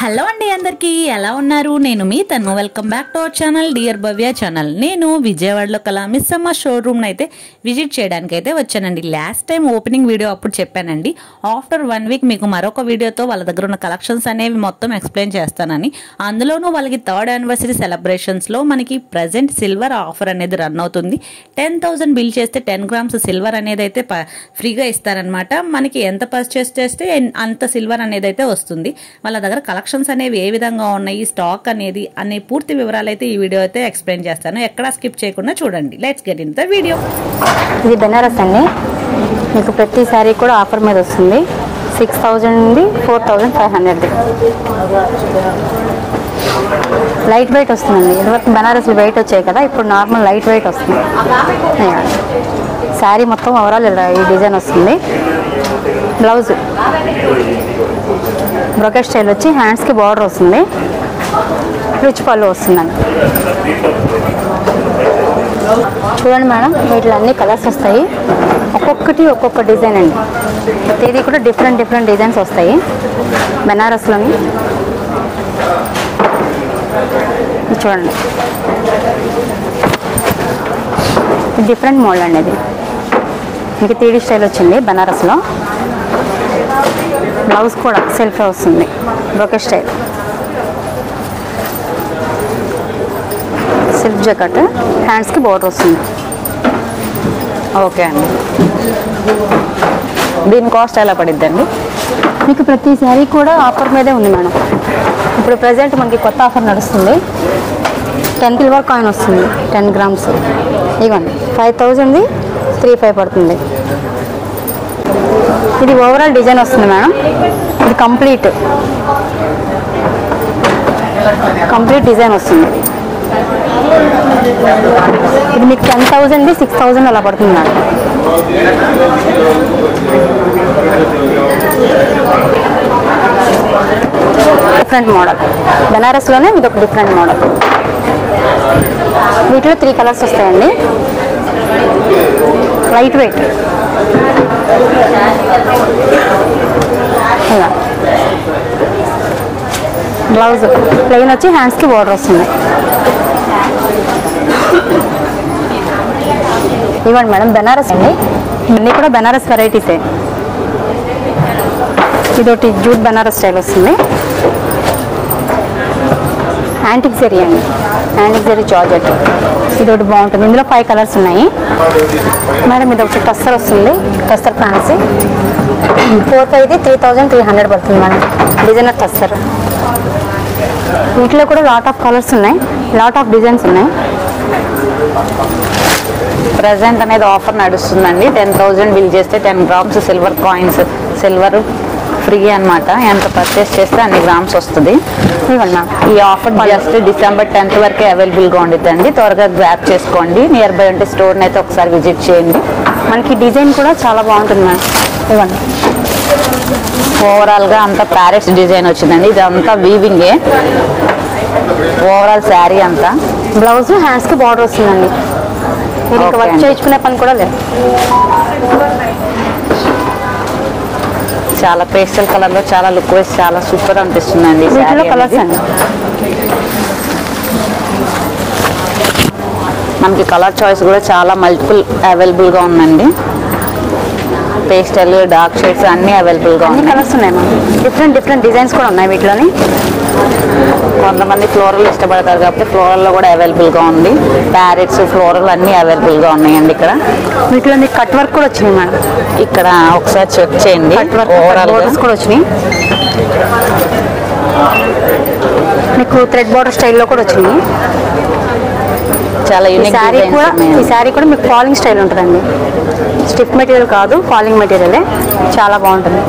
Hello అండి, అందరికీ ఎలా ఉన్నారు? నేను మీ తను. Welcome back to our channel dear Bhavya channel. నేను విజయవాడలో కల మిస్సమ్మ షోరూమ్ అయితే విజిట్ చేయడానికి అయితే వచ్చానండి. లాస్ట్ టైం ఓపెనింగ్ వీడియో అప్పుడు చెప్పానండి, ఆఫ్టర్ 1 వీక్ మీకు మరొక వీడియోతో వాళ్ళ దగ్గర ఉన్న కలెక్షన్స్ అనేవి మొత్తం ఎక్స్ప్లెయిన్ చేస్తానని. అందులోనూ వాళ్ళకి 3rd యానివర్సరీ సెలబ్రేషన్స్లో మనకి ప్రజెంట్ సిల్వర్ ఆఫర్ అనేది రన్ అవుతుంది. 10,000 బిల్ చేస్తే 10 గ్రామ్స్ సిల్వర్ అనేది అయితే ఫ్రీగా ఇస్తారనమాట. మనకి ఎంత పర్చేస్ చేస్తే అంత సిల్వర్ అనేది అయితే వస్తుంది. వాళ్ళ దగ్గర కలెక్షన్స్ అనేవి ఏ విధంగా ఉన్నాయి, స్టాక్ అనేది అనే పూర్తి వివరాలు అయితే ఈ వీడియో అయితే ఎక్స్ప్లెయిన్ చేస్తాను. ఎక్కడా స్కిప్ చేయకుండా చూడండి. Let's get in the video. ఇది బెనారస్ అండి. మీకు ప్రతి సారీ కూడా ఆఫర్ మీద వస్తుంది. 6,000 నుండి 4,500. లైట్ వెయిట్ వస్తుందండి. ఇదివరకు బెనారస్ వెయిట్ వచ్చాయి కదా, ఇప్పుడు నార్మల్ లైట్ వెయిట్ వస్తుంది. శారీ మొత్తం ఓవరాల్ ఈ డిజైన్ వస్తుంది. బ్లౌజ్ బ్రోకెట్ స్టైల్ వచ్చి హ్యాండ్స్కి బార్డర్ వస్తుంది. రిచ్ పళ్ళు వస్తుందండి. చూడండి మేడం, వీటిలో అన్ని కలర్స్ వస్తాయి. ఒక్కొక్కటి ఒక్కొక్క డిజైన్ అండి. ఇది కూడా డిఫరెంట్ డిజైన్స్ వస్తాయి బెనారస్లోని. చూడండి, డిఫరెంట్ మోడల్ అండి. ఇది మీకు 3D స్టైల్ వచ్చింది బెనారస్లో. బ్లౌజ్ కూడా సెల్ఫ్ వస్తుంది, బ్రోకెట్ స్టైల్. సిల్క్ జాకెట్, హ్యాండ్స్కి బోర్డర్ వస్తుంది. ఓకే అండి, దీని కాస్ట్ ఎలా పడిద్దండి? మీకు ప్రతి శారీ కూడా ఆఫర్ మీదే ఉంది మేడం. ఇప్పుడు ప్రజెంట్ మనకి కొత్త ఆఫర్ నడుస్తుంది. 10 సిల్వర్ కాయిన్ వస్తుంది, 10 గ్రామ్స్. ఇవ్వండి, 5,000ది 3,500 పడుతుంది. ఇది ఓవరాల్ డిజైన్ వస్తుంది మేడం. ఇది కంప్లీట్ డిజైన్ వస్తుంది. ఇది మీకు 10,000ది 6,000 అలా పడుతుంది మేడం. డిఫరెంట్ మోడల్ బెనారస్లోనే ఇది ఒక డిఫరెంట్ మోడల్. వీటిలో 3 కలర్స్ వస్తాయండి. లైట్ వెయిట్, బ్లౌజ్ ప్లెయిన్ వచ్చి హ్యాండ్స్కి బోర్డర్ వస్తుంది. ఇవ్వండి మేడం, బెనారస్ అండి. ఇవన్నీ కూడా బెనారస్ వెరైటీసే. ఇదొకటి జూట్ బెనారస్ స్టైల్ వస్తుంది. యాంటిక్ జరీ అండి, యాంటిక్ జరీ జార్జెట్. ఇదొకటి బాగుంటుంది. ఇందులో 5 కలర్స్ ఉన్నాయి మేడం. ఇది ఒకటి టస్సర్ వస్తుంది, టస్సర్ ఫ్యాన్సీ. 4,500ది 3,300 పడుతుంది మేడం. డిజైనర్ టస్సర్. వీటిలో కూడా లాట్ ఆఫ్ కలర్స్ ఉన్నాయి, లాట్ ఆఫ్ డిజైన్స్ ఉన్నాయి. ప్రజెంట్ అనేది ఆఫర్ నడుస్తుందండి. 10,000 బిల్ చేస్తే 10 grams silver coins, silver free అనమాట. ఎంత పర్చేస్ చేస్తే అన్ని గ్రామ్స్ వస్తుంది. ఈ ఆఫర్ జస్ట్ డిసెంబర్ 10th వరకే అవైలబుల్గా ఉండిద్దండి. త్వరగా గ్రాప్ చేసుకోండి. నియర్ బై ఉంటే స్టోర్ని అయితే ఒకసారి విజిట్ చేయండి. మనకి డిజైన్ కూడా చాలా బాగుంటుంది మేడం. ఇవ్వండి, ఓవరాల్గా అంతా ప్యారెట్స్ డిజైన్ వచ్చిందండి. ఇదంతా వీవింగే ఓవరాల్ శారీ అంతా. బ్లౌజ్ హ్యాండ్స్కి బార్డర్ వస్తుందండి. మీరు ఇంకా వర్క్ చేయించుకునే పని కూడా లేదు. చాలా పేస్టల్ కలర్లో చాలా లుక్ వైజ్ చాలా సూపర్ అనిపిస్తుందండి. కలర్స్ అండి. మనకి కలర్ చాయిస్ కూడా చాలా మల్టిపుల్ అవైలబుల్గా ఉందండి. పేస్టల్, డార్క్ షేడ్స్ అన్నీ అవైలబుల్గా ఉన్నాయి. కలర్స్ ఉన్నాయి మ్యామ్. డిఫరెంట్ డిజైన్స్ కూడా ఉన్నాయి వీటిలోని. కొంతమంది ఫ్లోరల్ ఇష్టపడతారు కాబట్టి ఫ్లోరల్లో కూడా అవైలబుల్గా ఉంది. ప్యారెట్స్, ఫ్లోరల్ అన్నీ అవైలబుల్గా ఉన్నాయండి. ఇక్కడ వీటిలో మీకు కట్ వర్క్ కూడా వచ్చినాయి మేడం. ఇక్కడ ఒకసారి చెక్ చేయండి. ఓవరాల్ బోర్డర్స్ కూడా వచ్చినాయి. మీకు థ్రెడ్ బోర్డర్ స్టైల్లో కూడా వచ్చినాయి. చాలా యూనిక్ శారీ కూడా. ఈ శారీ కూడా మీకు ఫాలింగ్ స్టైల్ ఉంటుందండి. స్టిఫ్ మెటీరియల్ కాదు, ఫాలింగ్ మెటీరియలే. చాలా బాగుంటుంది.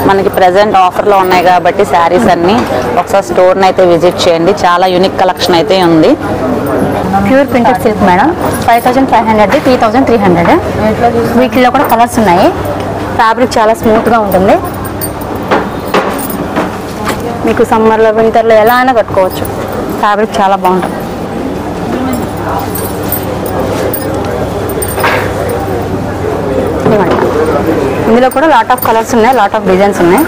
మనకి ప్రజెంట్ ఆఫర్లో ఉన్నాయి కాబట్టి శారీస్ అన్నీ ఒకసారి స్టోర్ని అయితే విజిట్ చేయండి. చాలా యూనిక్ కలెక్షన్ అయితే ఉంది. Pure printed silk madam. 5,500ది 3,300. వీటిలో కూడా కలర్స్ ఉన్నాయి. ఫ్యాబ్రిక్ చాలా స్మూత్గా ఉంటుంది. మీకు సమ్మర్లో, వింటర్లో ఎలా అయినా కట్టుకోవచ్చు. ఫ్యాబ్రిక్ చాలా బాగుంటుంది. ఇవ్వండి, ఇందులో కూడా లాట్ ఆఫ్ కలర్స్ ఉన్నాయి, లాట్ ఆఫ్ డిజైన్స్ ఉన్నాయి.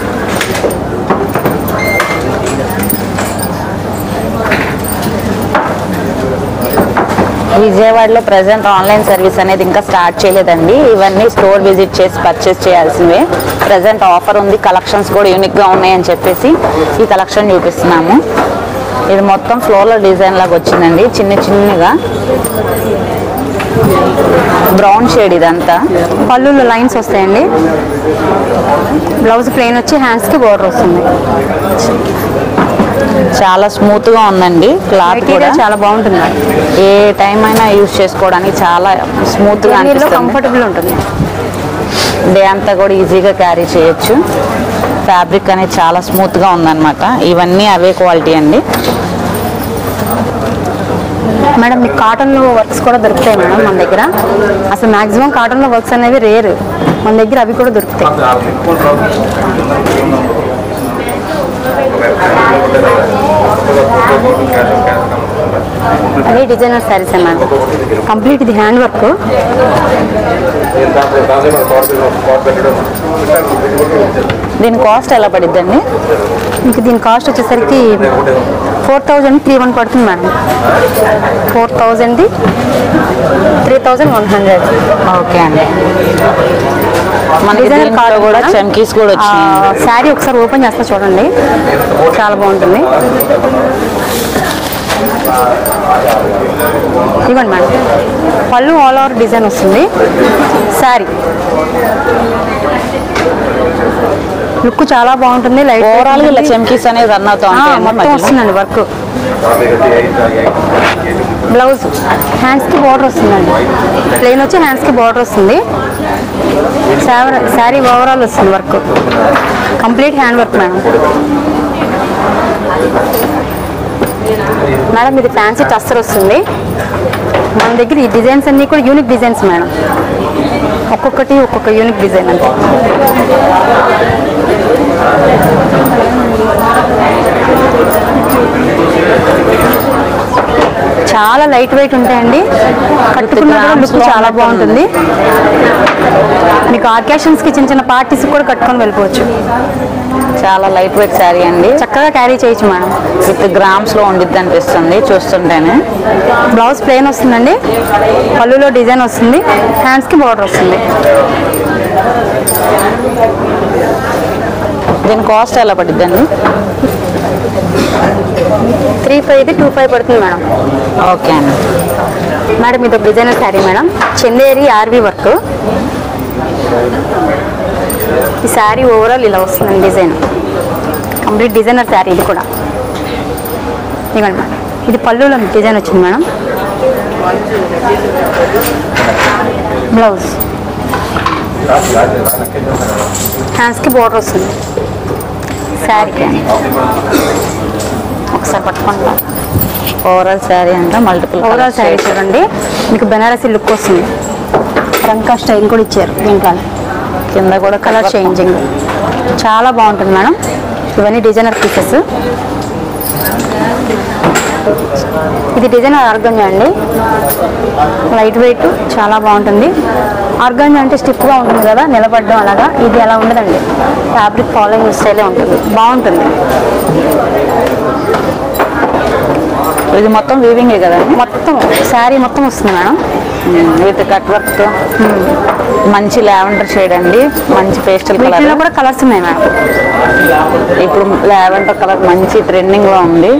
విజయవాడలో ప్రజెంట్ ఆన్లైన్ సర్వీస్ అనేది ఇంకా స్టార్ట్ చేయలేదండి. ఇవన్నీ స్టోర్ విజిట్ చేసి పర్చేస్ చేయాల్సినవే. ప్రజెంట్ ఆఫర్ ఉంది, కలెక్షన్స్ కూడా యూనిక్గా ఉన్నాయని చెప్పేసి ఈ కలెక్షన్ చూపిస్తున్నాము. ఇది మొత్తం ఫ్లోరల్ డిజైన్ లాగా వచ్చిందండి, చిన్నగా బ్రౌన్ షేడ్. ఇదంతా పళ్ళులో లైన్స్ వస్తాయండి. బ్లౌజ్ ప్లెయిన్ వచ్చి హ్యాండ్స్కి బోర్డర్ వస్తుంది. చాలా స్మూత్ గా ఉందండి, క్లాత్ కూడా చాలా బాగుంటుంది. ఏ టైం అయినా యూజ్ చేసుకోవడానికి చాలా స్మూత్ గా అనిపిస్తుంది, కంఫర్టబుల్ ఉంటుంది. డే అంతా కూడా ఈజీగా క్యారీ చేయొచ్చు. ఫ్యాబ్రిక్ అనేది చాలా స్మూత్ గా ఉందన్నమాట. ఇవన్నీ అవే క్వాలిటీ అండి. మేడం మీకు కాటన్లో వర్క్స్ కూడా దొరుకుతాయి మేడం మన దగ్గర. అసలు మ్యాక్సిమం కాటన్లో వర్క్స్ అనేవి రేర్, మన దగ్గర అవి కూడా దొరుకుతాయి. అవి డిజైనర్ శారీస్ అన్నమాట. కంప్లీట్ ఇది హ్యాండ్ వర్క్. దీని కాస్ట్ ఎలా పడిద్దండి? మీకు దీని కాస్ట్ వచ్చేసరికి 4,300 పడుతుంది మేడం. 4,000 3,100. ఓకే అండి. మన డిజైనర్ కార్డు కూడా చమ్కీస్ కూడా వచ్చినాయి. శారీ ఒకసారి ఓపెన్ చేస్తా చూడండి, చాలా బాగుంటుంది. ఇవ్వండి మేడం. పళ్ళు ఆల్ ఓవర్ డిజైన్ వస్తుంది. శారీ లుక్ చాలా బాగుంటుంది. లైట్ ఓవరాల్ ఇలా చమ్కీస్ అనేది రన్ అవుతా మొత్తం వస్తుందండి వర్క్. బ్లౌజ్ హ్యాండ్స్కి బార్డర్ వస్తుందండి. ప్లెయిన్ వచ్చి హ్యాండ్స్కి బార్డర్ వస్తుంది. శారీ ఓవరాల్ వస్తుంది work. Complete hand work madam. Madam ఇది ఫ్యాన్సీ టస్సర్ వస్తుంది. మన దగ్గర ఈ డిజైన్స్ అన్నీ కూడా యూనిక్ డిజైన్స్ మేడం. ఒక్కొక్కటి ఒక్కొక్క యూనిక్ డిజైన్ అంటే. చాలా లైట్ వెయిట్ ఉంటాయండి. కట్టుకున్న లుక్ చాలా బాగుంటుంది. మీకు ఆకేషన్స్కి చిన్న పార్టీస్కి కూడా కట్టుకొని వెళ్ళిపోవచ్చు. చాలా లైట్ వెయిట్ శారీ అండి, చక్కగా క్యారీ చేయొచ్చు మేడం. విత్ గ్రామ్స్లో ఉండిద్ది అనిపిస్తుంది చూస్తుంటేనే. బ్లౌజ్ ప్లెయిన్ వస్తుందండి, పళ్ళులో డిజైన్ వస్తుంది, హ్యాండ్స్కి బార్డర్ వస్తుంది. దీని కాస్ట్ ఎలా పడుతుందండి? 3,500 2,500 పడుతుంది మేడం. ఓకే అండి. మేడం ఇది ఒక డిజైనర్ శారీ మేడం. చందేరి ఆర్వీ వర్క్. ఈ శారీ ఓవరాల్ ఇలా వస్తుందండి డిజైన్. కంప్లీట్ డిజైనర్ శారీ ఇది కూడా. ఇవ్వండి మేడం. ఇది పళ్ళులో డిజైన్ వచ్చింది మేడం. బ్లౌజ్ హ్యాండ్స్కి బోర్డర్ వస్తుంది. శారీకి ఒకసారి పట్టుకుంటా. ఓవరాల్ శారీ అంటే మల్టిపుల్ ఓవరాల్ శారీ చూడండి, మీకు బెనారసీ లుక్ వస్తుంది. రంకా స్టైల్ కూడా ఇచ్చారు దీంట్లో. కింద కూడా కలర్ చేంజింగ్ చాలా బాగుంటుంది మేడం. ఇవన్నీ డిజైనర్ పీసెస్. ఇది డిజైనర్ ఆర్గంజా అండి. లైట్ వెయిట్ చాలా బాగుంటుంది. ఆర్గంజా అంటే స్టిఫ్గా ఉంటుంది కదా, నిలబడడం అలాగా. ఇది అలా ఉండదండి, ఫ్యాబ్రిక్ ఫాలోయింగ్ స్టైలే ఉంటుంది, బాగుంటుంది. ఇది మొత్తం వీవింగే కదండి. మొత్తం శారీ మొత్తం వస్తుంది మేడం. With cut work. మంచి లావెండర్ షేడ్ అండి, మంచి పేస్టల్ కలర్. వీటిలో కూడా కలర్స్ ఉన్నాయి మేడం. ఇప్పుడు లావెండర్ కలర్ మంచి ట్రెండింగ్ లో ఉంది.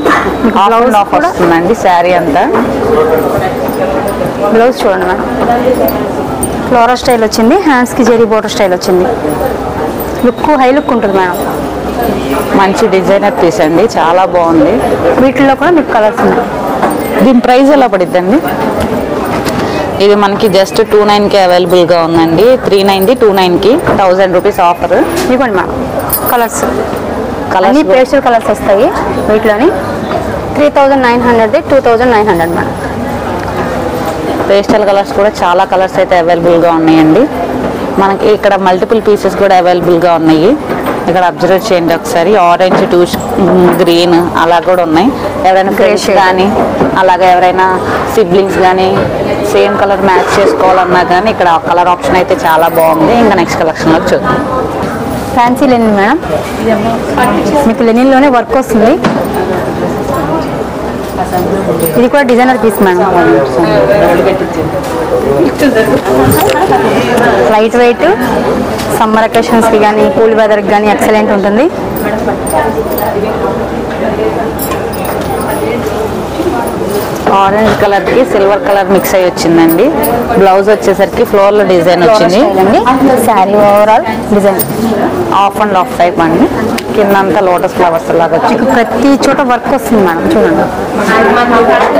ఆఫ్ వస్తుందండి శారీ అంతా. బ్లౌజ్ చూడండి మేడం, ఫ్లోరల్ స్టైల్ వచ్చింది, హ్యాండ్స్కి జెరీ బోర్డర్ స్టైల్ వచ్చింది. లుక్ హై లుక్ ఉంటుంది మేడం. మంచి డిజైనర్ పీస్ అండి, చాలా బాగుంది. వీటిల్లో కూడా మీకు కలర్స్ ఉన్నాయి. దీని ప్రైస్ ఎలా పడుతుందండి? ఇది మనకి జస్ట్ 29,000కి అవైలబుల్గా ఉందండి. 390 29,000కి 1000 రూపీస్ ఆఫర్. ఇవ్వండి మేడం. కలర్స్ అన్ని పేస్టల్ కలర్స్ వస్తాయి వీటిలోని. 3,900 2,900 మేడం. పేస్టల్ కలర్స్ కూడా చాలా కలర్స్ అయితే అవైలబుల్గా ఉన్నాయండి. మనకి ఇక్కడ మల్టిపుల్ పీసెస్ కూడా అవైలబుల్గా ఉన్నాయి. ఇక్కడ అబ్జర్వ్ చేయండి ఒకసారి. ఆరెంజ్, గ్రీన్ అలా కూడా ఉన్నాయి. ఎవరైనా ఫ్రెండ్స్ కానీ అలాగే ఎవరైనా సిబ్లింగ్స్ కానీ సేమ్ కలర్ మ్యాచ్ చేసుకోవాలన్నా కానీ ఇక్కడ కలర్ ఆప్షన్ అయితే చాలా బాగుంది. ఇంకా నెక్స్ట్ కలెక్షన్లో చూద్దాం. ఫ్యాన్సీ లెనిన్ మేడం, మీకు లెనిన్లోనే వర్క్ వస్తుంది. ఇది కూడా designer piece madam. Light weight, summer అకేషన్స్కి కానీ కూల్ వెదర్కి కానీ ఎక్సలెంట్ ఉంటుంది. ఆరెంజ్ కలర్ కి సిల్వర్ కలర్ మిక్స్ అయ్యి వచ్చిందండి. బ్లౌజ్ వచ్చేసరికి ఫ్లోర్ లో డిజైన్ వచ్చింది. Sari overall design half and half type అండి. కింద అంతా లోటస్ ఫ్లవర్స్ లాగా వచ్చింది. ప్రతి చోట వర్క్ వస్తుంది మేడం. చూడండి,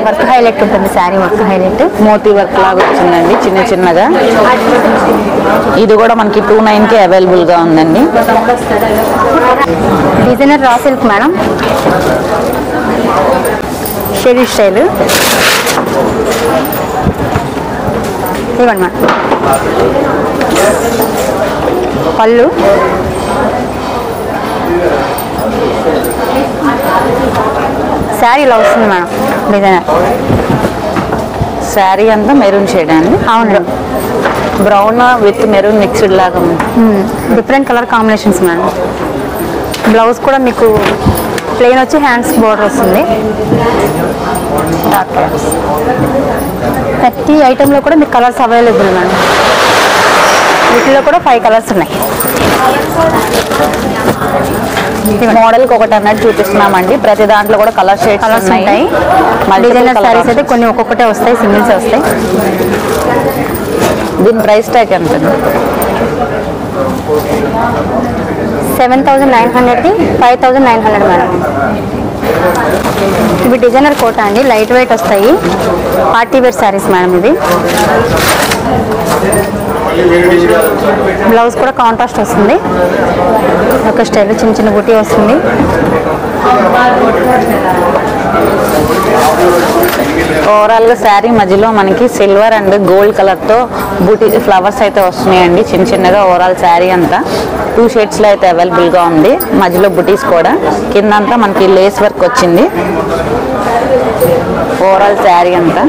వర్క్ హైలైట్ ఉంటుంది. శారీ వర్క్ హైలైట్, మోతీ వర్క్ లాగా వచ్చిందండి చిన్న చిన్నగా. ఇది కూడా మనకి 29,000కి అవైలబుల్ గా ఉందండి. Designer raw silk madam, షెరీ style. ఇవ్వండి మేడం. పళ్ళు, శారీ ఇలా వస్తుంది మేడం. డిజైనర్ శారీ అంతా మెరూన్ షేడ్ అండి. అవునండి, బ్రౌన్ విత్ మెరూన్ మిక్స్డ్ లాగా ఉంది. Different colour combinations madam. Blouse కూడా మీకు ప్లెయిన్ వచ్చి హ్యాండ్స్ బోర్డర్ వస్తుంది. ప్రతి ఐటెంలో కూడా మీకు కలర్స్ అవైలబుల్ మేడం. వీటిలో కూడా 5 కలర్స్ ఉన్నాయి. మోడల్కి ఒకటి అన్నట్టు చూపిస్తున్నామండి. ప్రతి దాంట్లో కూడా కలర్ షేడ్స్ ఉంటాయి. డిజైనర్ శారీస్ అయితే కొన్ని ఒక్కొక్కటే వస్తాయి, సింగిల్స్ వస్తాయి. దీని ప్రైస్ ట్యాగ్ ఎంత? 7,900కి 5,900 మేడం. ఇవి డిజైనర్ కోట అండి, లైట్ వెయిట్ వస్తాయి. Party wear saris madam. ఇది బ్లౌజ్ కూడా కాంట్రాస్ట్ వస్తుంది. ఒక స్టైల్ చిన్న చిన్న బుటీ వస్తుంది. ఓవరాల్ గా శారీ మధ్యలో మనకి సిల్వర్ అండ్ గోల్డ్ కలర్ తో బూటీ ఫ్లవర్స్ అయితే వస్తున్నాయండి చిన్న చిన్నగా. ఓవరాల్ శారీ అంతా 2 షేడ్స్ లో అయితే అవైలబుల్ గా ఉంది. మధ్యలో బుటీస్ కూడా, కింద అంతా మనకి లేస్ వర్క్ వచ్చింది. ఓవరాల్ శారీ అంతా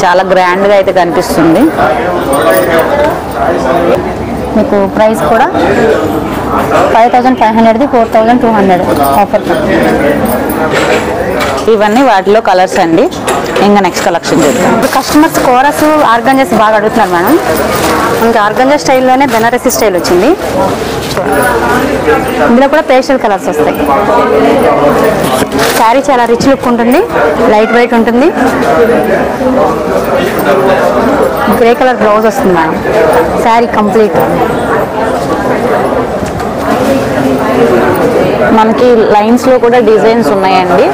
చాలా గ్రాండ్ గా అయితే కనిపిస్తుంది. మీకు ప్రైస్ కూడా 5,500ది 4,200 ఆఫర్. ఇవన్నీ వాటిలో కలర్స్ అండి. ఇంకా నెక్స్ట్ కలెక్షన్ చూద్దాం. కస్టమర్స్ కోరస్ ఆర్గంజాస్ బాగా అడుగుతున్నారు మేడం. ఇంకా ఆర్గంజా స్టైల్లోనే బెనారసీ స్టైల్ వచ్చింది. ఇందులో కూడా పేస్టల్ కలర్స్ వస్తాయి. శారీ చాలా రిచ్ లుక్ ఉంటుంది, లైట్ వెయిట్ ఉంటుంది. గ్రే కలర్ బ్లౌజ్ వస్తుంది మేడం. శారీ కంప్లీట్ మనకి లైన్స్ లో కూడా డిజైన్స్ ఉన్నాయండి.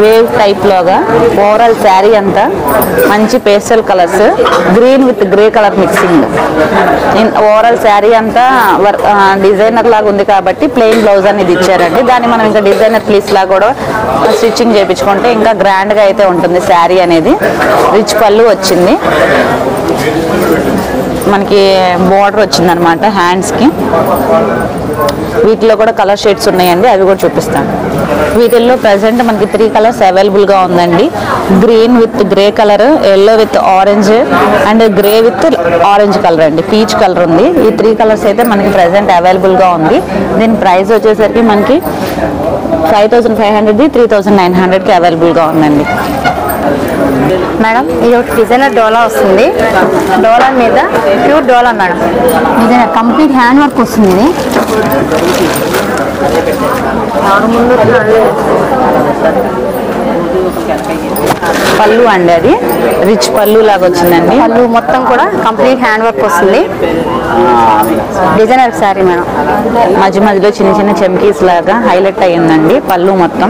వేవ్ టైప్ లోగా. ఓవరాల్ శారీ అంతా మంచి pastel colours, green with grey colour mixing. Overall sari అంతా డిజైనర్ లాగా ఉంది కాబట్టి ప్లెయిన్ బ్లౌజ్ అనేది ఇచ్చారండి. దాన్ని మనం ఇంకా డిజైనర్ పీస్ లాగా కూడా స్టిచ్చింగ్ చేయించుకుంటే ఇంకా గ్రాండ్ గా అయితే ఉంటుంది శారీ అనేది. రిచ్ పళ్ళు వచ్చింది, మనకి బోర్డర్ వచ్చింది అనమాట హ్యాండ్స్ కి. వీటిలో కూడా కలర్ షేడ్స్ ఉన్నాయండి, అవి కూడా చూపిస్తాను. వీటిల్లో ప్రజెంట్ మనకి 3 కలర్స్ అవైలబుల్ గా ఉందండి. Green with grey colour, yellow with orange and grey with orange colour అండి. పీచ్ కలర్ ఉంది. ఈ 3 కలర్స్ అయితే మనకి ప్రజెంట్ అవైలబుల్ గా ఉంది. దీని ప్రైస్ వచ్చేసరికి మనకి 5,500ది 3,900కి అవైలబుల్ గా ఉందండి. మేడం ఇది ఒక డిజైనర్ డోలా వస్తుంది. డోలా మీద ప్యూర్ డోలా madam. Designer complete hand work వస్తుంది. ఇది పళ్ళు అండి, అది రిచ్ పళ్ళు లాగా వచ్చిందండి. పళ్ళు మొత్తం కూడా కంప్లీట్ హ్యాండ్ వర్క్ వస్తుంది. Designer sari madam. మధ్య మధ్యలో చిన్న చిన్న చెమ్కీస్ లాగా హైలైట్ అయ్యిందండి. పళ్ళు మొత్తం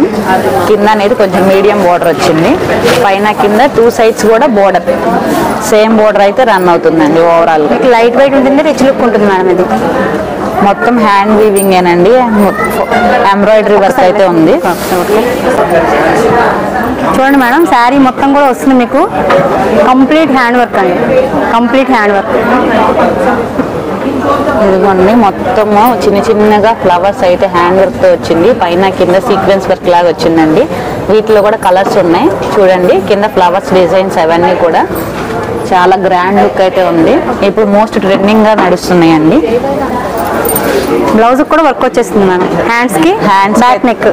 కింద అనేది కొంచెం మీడియం బోర్డర్ వచ్చింది. పైన కింద 2 సైడ్స్ కూడా బోర్డర్ సేమ్ బోర్డర్ అయితే రన్ అవుతుందండి. ఓవరాల్ లైట్ వెయిట్ ఉంటుంది, రిచ్ లుక్ ఉంటుంది మేడం. ఇది మొత్తం హ్యాండ్ వీవింగ్ ఏనండి. ఎంబ్రాయిడరీ వర్క్ అయితే ఉంది. చూడండి మేడం, శారీ మొత్తం కూడా వస్తుంది మీకు కంప్లీట్ హ్యాండ్ వర్క్ అండి. Complete hand work. ఇదిగోండి మొత్తము చిన్నగా ఫ్లవర్స్ అయితే హ్యాండ్ వర్క్ తో వచ్చింది. పైన కింద సీక్వెన్స్ వర్క్ లాగా వచ్చిందండి. వీటిలో కూడా కలర్స్ ఉన్నాయి చూడండి. కింద ఫ్లవర్స్ డిజైన్స్ అవన్నీ కూడా చాలా గ్రాండ్ లుక్ అయితే ఉంది. ఇప్పుడు మోస్ట్ ట్రెండింగ్ గా నడుస్తున్నాయండి. బ్లౌజ్ కూడా వర్క్ వచ్చేస్తుంది madam. Hands back neck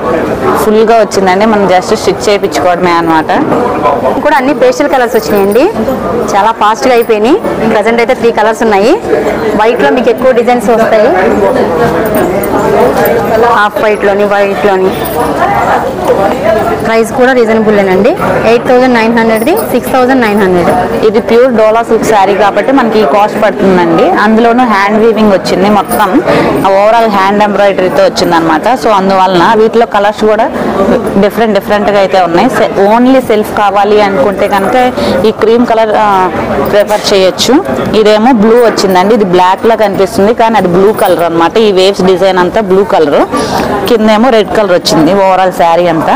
full గా వచ్చిందండి. మనం జస్ట్ స్టిచ్ చేయించుకోవడమే అనమాట. కూడా అన్ని పేస్టల్ కలర్స్ వచ్చినాయండి. చాలా ఫాస్ట్ గా అయిపోయినాయి. ప్రజెంట్ అయితే 3 కలర్స్ ఉన్నాయి. వైట్ లో మీకు ఎక్కువ డిజైన్స్ వస్తాయి. హాఫ్ వైట్ లోని వైట్ లోని. ప్రైస్ కూడా రీజనబుల్ ఏనండి. 8,900 6,900. ఇది ప్యూర్ డోలా సిల్క్ శారీ కాబట్టి మనకి ఈ కాస్ట్ పడుతుందండి. అందులోనూ హ్యాండ్ వీవింగ్ వచ్చింది. మొత్తం ఓవరాల్ హ్యాండ్ ఎంబ్రాయిడరీతో వచ్చింది అనమాట. సో అందువలన వీటిలో కలర్స్ కూడా డిఫరెంట్ గా అయితే ఉన్నాయి. ఓన్లీ సెల్ఫ్ కావాలి అనుకుంటే కనుక ఈ క్రీమ్ కలర్ ప్రిఫర్ చేయొచ్చు. ఇదేమో బ్లూ వచ్చిందండి. ఇది బ్లాక్ లా కనిపిస్తుంది కానీ అది బ్లూ కలర్ అనమాట. ఈ వేవ్స్ డిజైన్ అంతా బ్లూ కలర్, కిందేమో రెడ్ కలర్ వచ్చింది ఓవరాల్ శారీ అంతా.